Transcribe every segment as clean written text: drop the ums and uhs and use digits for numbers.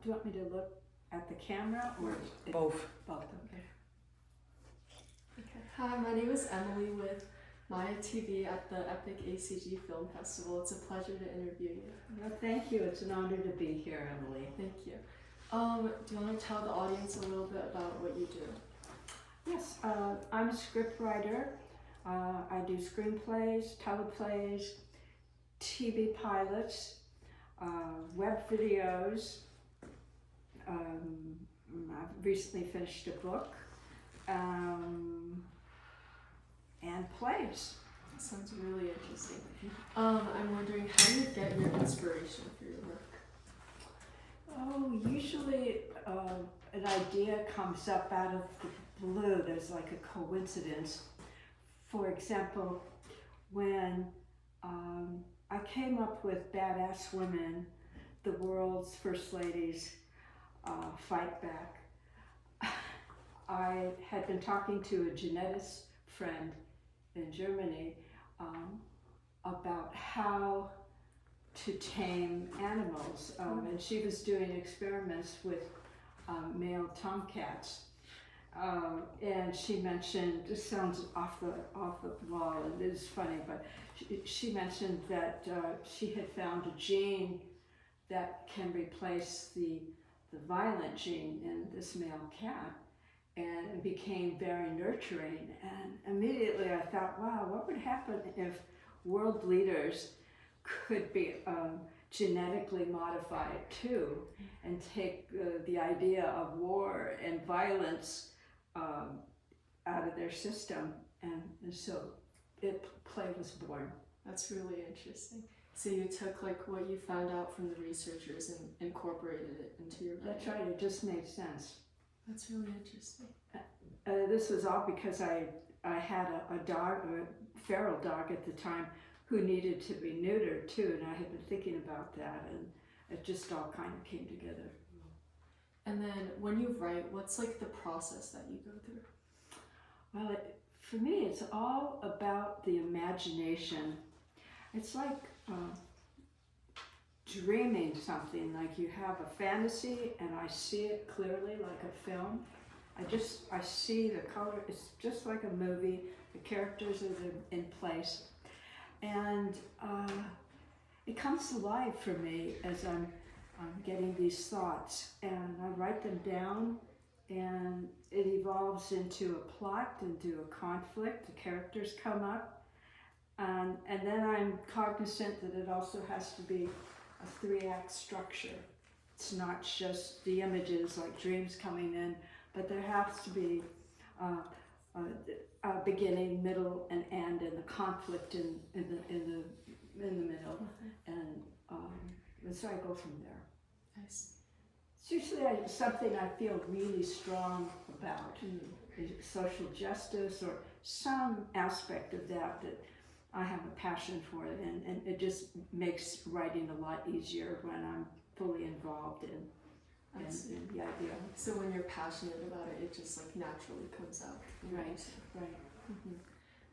do you want me to look at the camera or Both. Both. Okay. Okay. Hi, my name is Emily with Maeya TV at the Epic EACG Film Festival. It's a pleasure to interview you. Well, thank you. It's an honor to be here, Emily. Thank you. Do you want to tell the audience a little bit about what you do? Yes, I'm a script writer. I do screenplays, teleplays, TV pilots, web videos. I've recently finished a book, and plays. That sounds really interesting. I'm wondering, how do you get your inspiration for your work? Oh, usually an idea comes up out of the blue. There's like a coincidence. For example, when I came up with Badass Women, the world's first ladies fight back, I had been talking to a geneticist friend in Germany about how to tame animals, and she was doing experiments with male tomcats, and she mentioned, this sounds off the wall and it is funny, but she mentioned that she had found a gene that can replace the violent gene in this male cat, and it became very nurturing. And immediately I thought, wow, what would happen if world leaders could be genetically modified too, and take the idea of war and violence out of their system, and so play was born. That's really interesting. So you took like what you found out from the researchers and incorporated it into your writing. That's right, it just made sense. That's really interesting. This was all because I had a dog, a feral dog at the time, who needed to be neutered too, and I had been thinking about that, and it just all kind of came together. And then when you write, what's like the process that you go through? Well, for me, it's all about the imagination. It's like dreaming something, like you have a fantasy and I see it clearly like a film. I see the color, it's just like a movie, the characters are in place. And it comes to life for me as I'm getting these thoughts, and I write them down, and it evolves into a plot, into a conflict, the characters come up, and then I'm cognizant that it also has to be a 3-act structure. It's not just the images like dreams coming in, but there has to be a beginning, middle, and end, and the conflict in the middle, and so I go from there. Nice. It's usually something I feel really strong about, social justice or some aspect of that I have a passion for, and it just makes writing a lot easier when I'm fully involved in the idea. So when you're passionate about it, it just like naturally comes out. Right. Mm-hmm.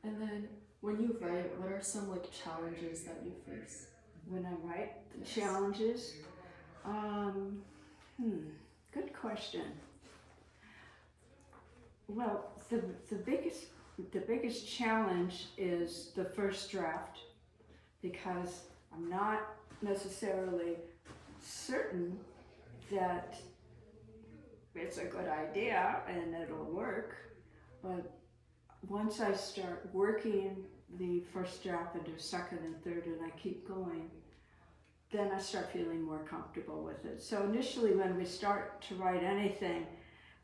And then when you write, what are some like challenges that you face? When I write, the challenges? Good question. Well, the biggest challenge is the first draft, because I'm not necessarily certain that it's a good idea and it'll work, but once I start working the first draft into second and third, and I keep going, then I start feeling more comfortable with it. So initially when we start to write anything,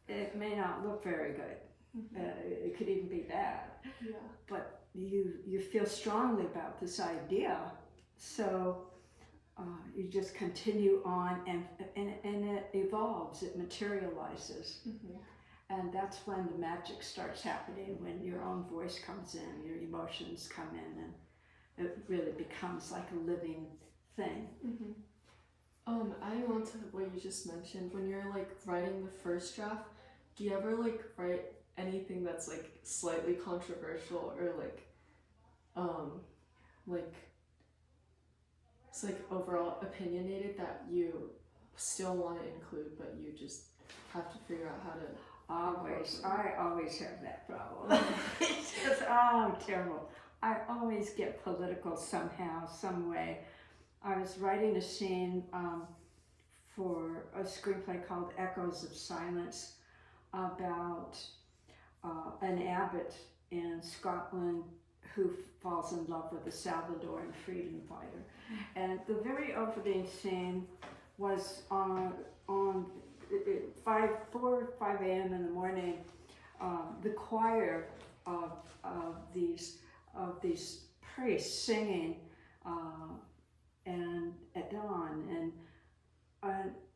it may not look very good. It could even be bad. Yeah. But you feel strongly about this idea, so you just continue on, and it evolves, it materializes. And that's when the magic starts happening, when your own voice comes in, your emotions come in, and it really becomes like a living thing. Adding on to what you just mentioned, when you're like writing the first draft, do you ever like write anything that's like slightly controversial, or like it's like overall opinionated that you still want to include, but you just have to figure out how to. I always have that problem. It's just, I'm terrible. I always get political somehow, some way. I was writing a scene for a screenplay called Echoes of Silence about an abbot in Scotland who falls in love with a Salvadoran freedom fighter. And the very opening scene was on 4 or 5 a.m. in the morning. The choir of these priests singing and at dawn, and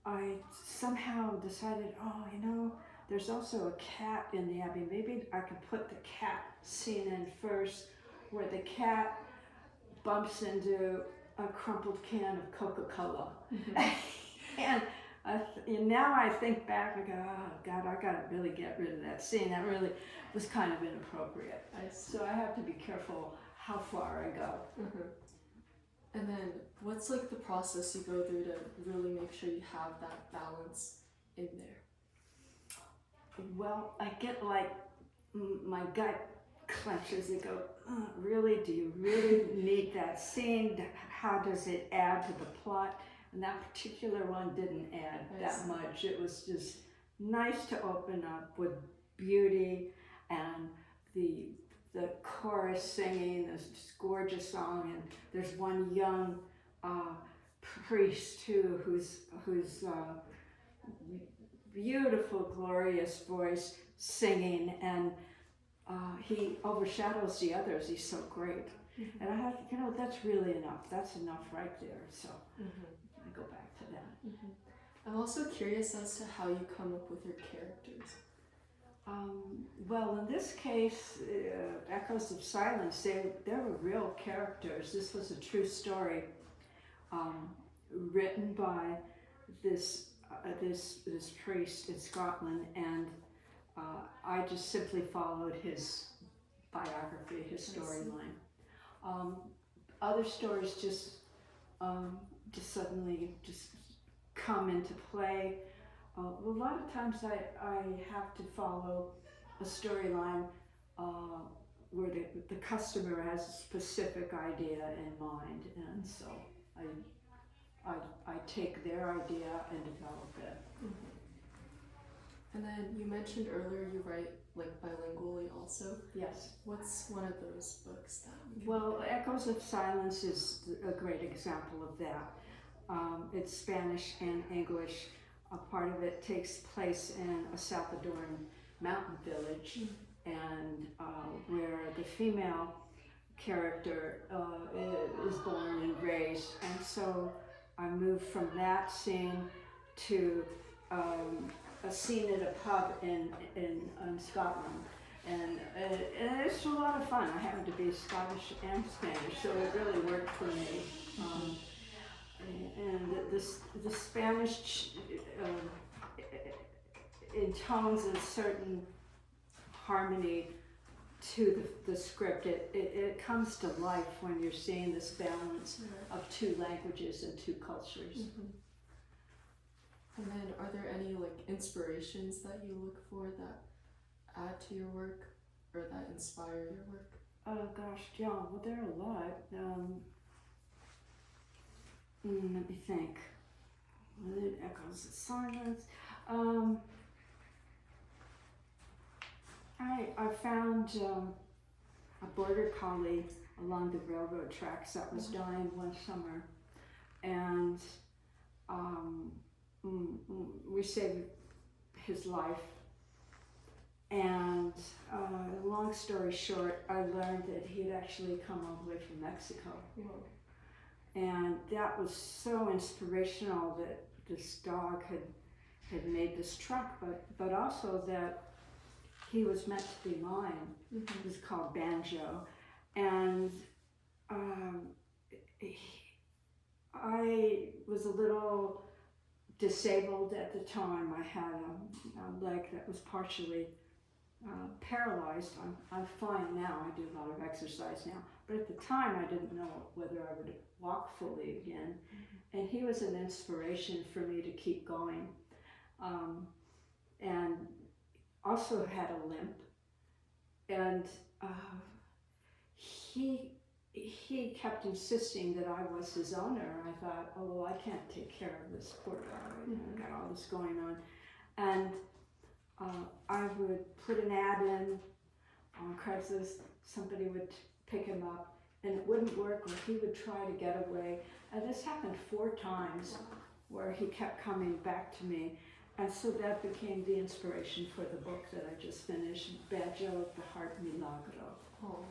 I somehow decided, there's also a cat in the abbey. Maybe I could put the cat scene in first, where the cat bumps into a crumpled can of Coca-Cola. And now I think back, I go, oh God, I gotta really get rid of that scene. That really was kind of inappropriate. So I have to be careful how far I go. And then what's like the process you go through to really make sure you have that balance in there? Well, I get like, my gut clenches and go, really, do you really need that scene? How does it add to the plot? And that particular one didn't add that much. It was just nice to open up with beauty and the chorus singing this gorgeous song, and there's one young priest too who's beautiful, glorious voice singing, and he overshadows the others. He's so great. And I have, that's really enough. That's enough right there. So I go back to that. I'm also curious as to how you come up with your characters. Well, in this case, Echoes of Silence, they were real characters. This was a true story written by this priest in Scotland, and I just simply followed his biography, his storyline. Other stories just suddenly come into play. A lot of times I have to follow a storyline where the customer has a specific idea in mind, and so I take their idea and develop it. And then you mentioned earlier you write like bilingually also. Yes. What's one of those books that? Well, Echoes of Silence is a great example of that. It's Spanish and English. A part of it takes place in a Salvadoran mountain village, and where the female character is born and raised. And so I moved from that scene to a scene at a pub in Scotland. And it's a lot of fun. I happen to be Scottish and Spanish, so it really worked for me. And the Spanish intones a certain harmony to the script. It comes to life when you're seeing this balance of two languages and two cultures. And then are there any like inspirations that you look for that add to your work or that inspire your work? Oh gosh, yeah, well there are a lot. Let me think. It echoes of silence. I found a border collie along the railroad tracks that was dying one summer, and we saved his life. And long story short, I learned that he had actually come all the way from Mexico. And that was so inspirational that this dog had made this truck, but also that he was meant to be mine. It was called Banjo. And I was a little disabled at the time. I had a leg that was partially paralyzed. I'm fine now. I do a lot of exercise now. But at the time, I didn't know whether I would walk fully again. and he was an inspiration for me to keep going. And also had a limp, and he kept insisting that I was his owner. I thought, oh, well, I can't take care of this poor guy. I've got all this going on. And I would put an ad in on Craigslist. Somebody would pick him up, and it wouldn't work, or he would try to get away. And this happened 4 times where he kept coming back to me. And so that became the inspiration for the book that I just finished, Bello de Heart Milagro. Oh.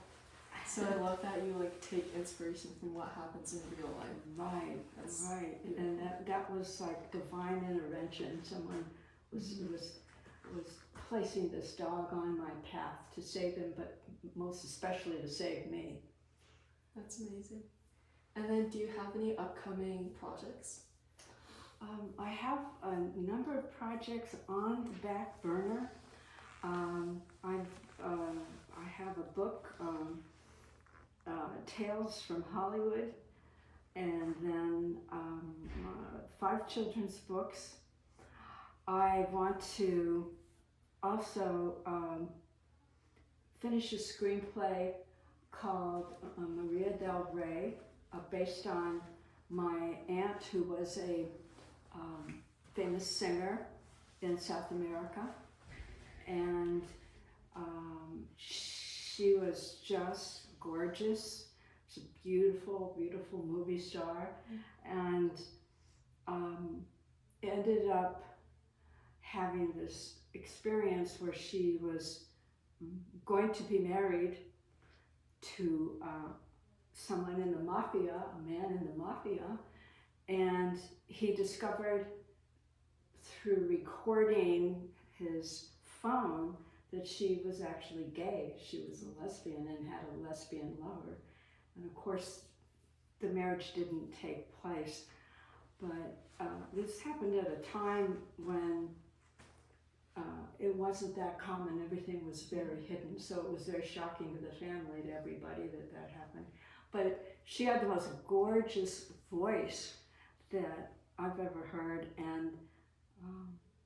So I love that you like take inspiration from what happens in real life. Right, That's right. beautiful. And that was like divine intervention. Someone was placing this dog on my path to save him, but most especially to save me. That's amazing. And then do you have any upcoming projects? I have a number of projects on the back burner. I have a book, Tales from Hollywood, and then 5 children's books. I want to also finish a screenplay called Maria del Rey, based on my aunt who was a famous singer in South America, and she was just gorgeous. She's a beautiful, beautiful movie star, and ended up having this experience where she was going to be married to someone in the mafia, a man in the mafia, and he discovered through recording his phone that she was actually gay. She was a lesbian and had a lesbian lover. And of course, the marriage didn't take place. But this happened at a time when it wasn't that common. Everything was very hidden. So it was very shocking to the family, to everybody, that happened. But she had the most gorgeous voice that I've ever heard, and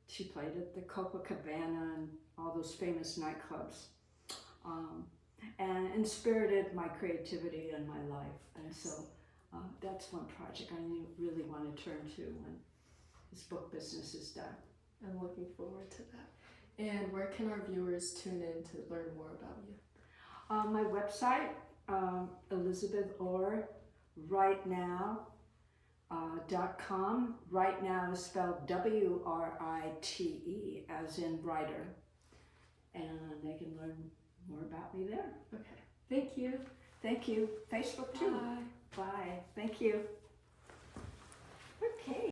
she played at the Copacabana and all those famous nightclubs, and inspirited my creativity and my life. And so that's one project I really want to turn to when this book business is done. I'm looking forward to that. And where can our viewers tune in to learn more about you? My website, Elizabeth Orr, rightnow.com. Right Now is spelled WRITE, as in writer. And they can learn more about me there. Okay. Thank you. Thank you. Facebook too. Bye. Bye. Thank you.